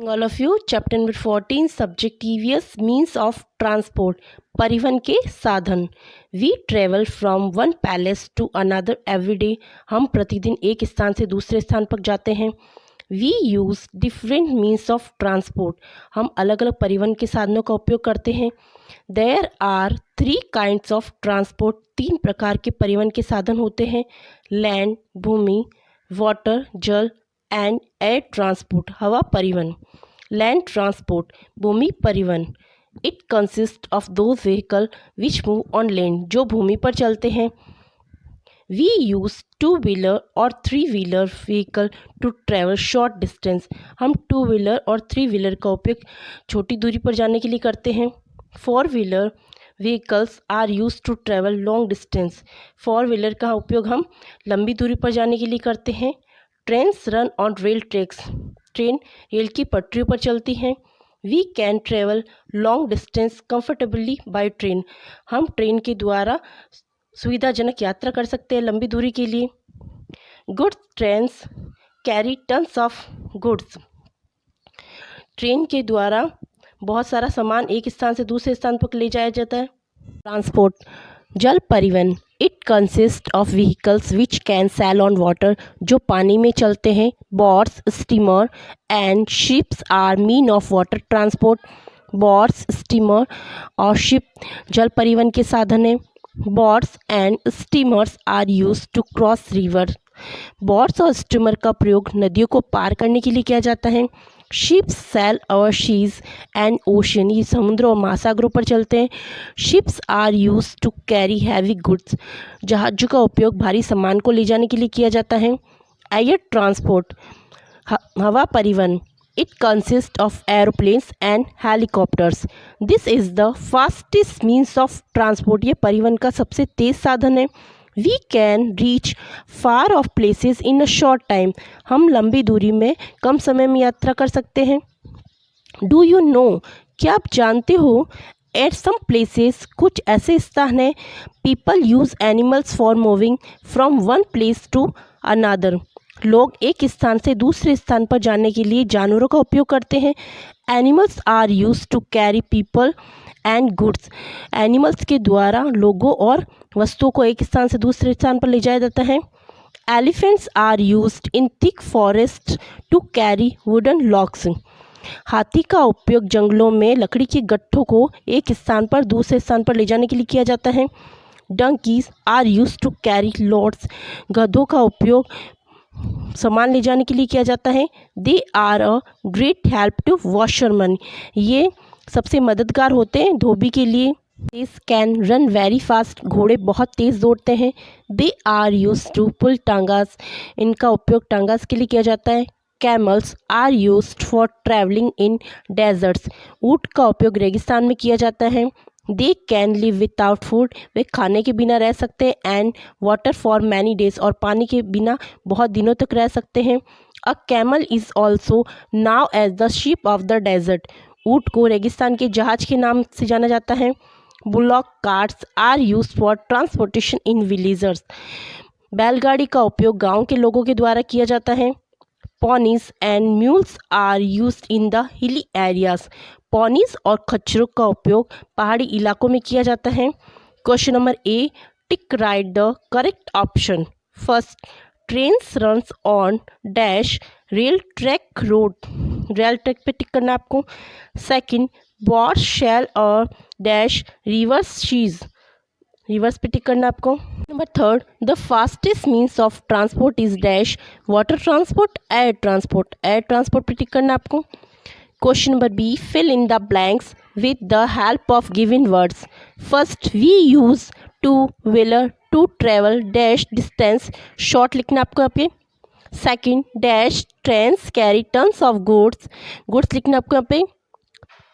All of you chapter number 14 subject TVS means of transport परिवहन के साधन। We travel from one place to another every day. हम प्रतिदिन एक स्थान से दूसरे स्थान पर जाते हैं। We use different means of transport. हम अलग अलग परिवहन के साधनों का उपयोग करते हैं। There are 3 kinds of transport. 3 प्रकार के परिवहन के साधन होते हैं। लैंड भूमि, वाटर जल एंड एयर ट्रांसपोर्ट हवा परिवहन। लैंड ट्रांसपोर्ट भूमि परिवहन। It consist of those vehicle which move on land जो भूमि पर चलते हैं। वी यूज़ 2 व्हीलर और 3 wheeler vehicle to travel short distance. हम 2 व्हीलर और 3 व्हीलर का उपयोग छोटी दूरी पर जाने के लिए करते हैं। 4 wheeler vehicles are use to travel long distance. 4 wheeler का उपयोग हम लंबी दूरी पर जाने के लिए करते हैं। Trains run on rail tracks. Train rail की पटरियों पर चलती हैं। We can travel long distance comfortably by train. हम ट्रेन के द्वारा सुविधाजनक यात्रा कर सकते हैं लंबी दूरी के लिए। Goods trains carry tons of goods. Train के द्वारा बहुत सारा सामान एक स्थान से दूसरे स्थान पर ले जाया जाता है। ट्रांसपोर्ट जल परिवहन। It consist of vehicles which can sail on water जो पानी में चलते हैं। Boats steamer and ships are mean of water transport. Boats steamer और शिप जल परिवहन के साधन हैं। Boats and steamers are use to cross river. Boats और स्टीमर का प्रयोग नदियों को पार करने के लिए किया जाता है। Ships sail over seas and ocean. ये समुद्र और महासागरों पर चलते हैं। Ships are use to carry heavy goods. जहाज़ों का उपयोग भारी सामान को ले जाने के लिए किया जाता है। एयर ट्रांसपोर्ट हवा परिवहन। It consist of aeroplanes and helicopters. This is the fastest means of transport. ये परिवहन का सबसे तेज साधन है। We can reach far of places in a short time. हम लंबी दूरी में कम समय में यात्रा कर सकते हैं। डू यू नो क्या आप जानते हो एट सम प्लेसेस कुछ ऐसे स्थान हैं people use animals for moving from one place to another. लोग एक स्थान से दूसरे स्थान पर जाने के लिए जानवरों का उपयोग करते हैं। Animals are use to carry people and goods. एनिमल्स के द्वारा लोगों और वस्तुओं को एक स्थान से दूसरे स्थान पर ले जाया जाता है। Elephants are used in thick forest to carry wooden logs. हाथी का उपयोग जंगलों में लकड़ी के गट्ठों को एक स्थान पर दूसरे स्थान पर ले जाने के लिए किया जाता है। Donkeys are used to carry loads. गधों का उपयोग सामान ले जाने के लिए किया जाता है। They are a great help to washerman. ये सबसे मददगार होते हैं धोबी के लिए। This can run very fast. घोड़े बहुत तेज़ दौड़ते हैं। They are use to pull tongas. इनका उपयोग टांगास के लिए किया जाता है। Camels are used for travelling in deserts. ऊँट का उपयोग रेगिस्तान में किया जाता है। They can live without food. वे खाने के बिना रह सकते हैं। And water for many days. और पानी के बिना बहुत दिनों तक रह सकते हैं। A camel is also now as the ship of the desert. ऊँट को रेगिस्तान के जहाज के नाम से जाना जाता है। Bullock carts are use for transportation in villagers. बैलगाड़ी का उपयोग गांव के लोगों के द्वारा किया जाता है। Ponies and mules are used in the hilly areas. Ponies और खच्चरों का उपयोग पहाड़ी इलाकों में किया जाता है। Question number A tick right the correct option. First trains runs on dash rail track road. Rail track पे टिक करना है आपको। सेकंड बोट्स शैल और डैश रिवर्स शीज। रिवर्स पे टिक करना है आपको। Number third the fastest means of transport is dash water transport air transport. Air transport पे टिक करना है आपको। Question number B fill in the blanks with the help of given words. First we use 2 wheeler to travel dash distance. Short लिखना आपको यहाँ पे। Second dash trains carry tons of goods. Goods लिखना आपको यहाँ पे।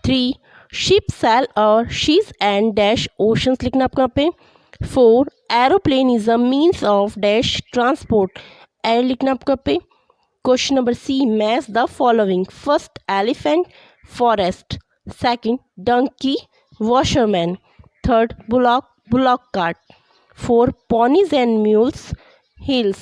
3 शिप सैल और शीज and dash oceans लिखना आपको यहाँ पे। 4 aeroplane is a means of dash transport. Air लिखना आपको यहाँ पे। Question number C match the following. First elephant forest. Second donkey washerman. Third bullock cart. 4 ponies and mules hills।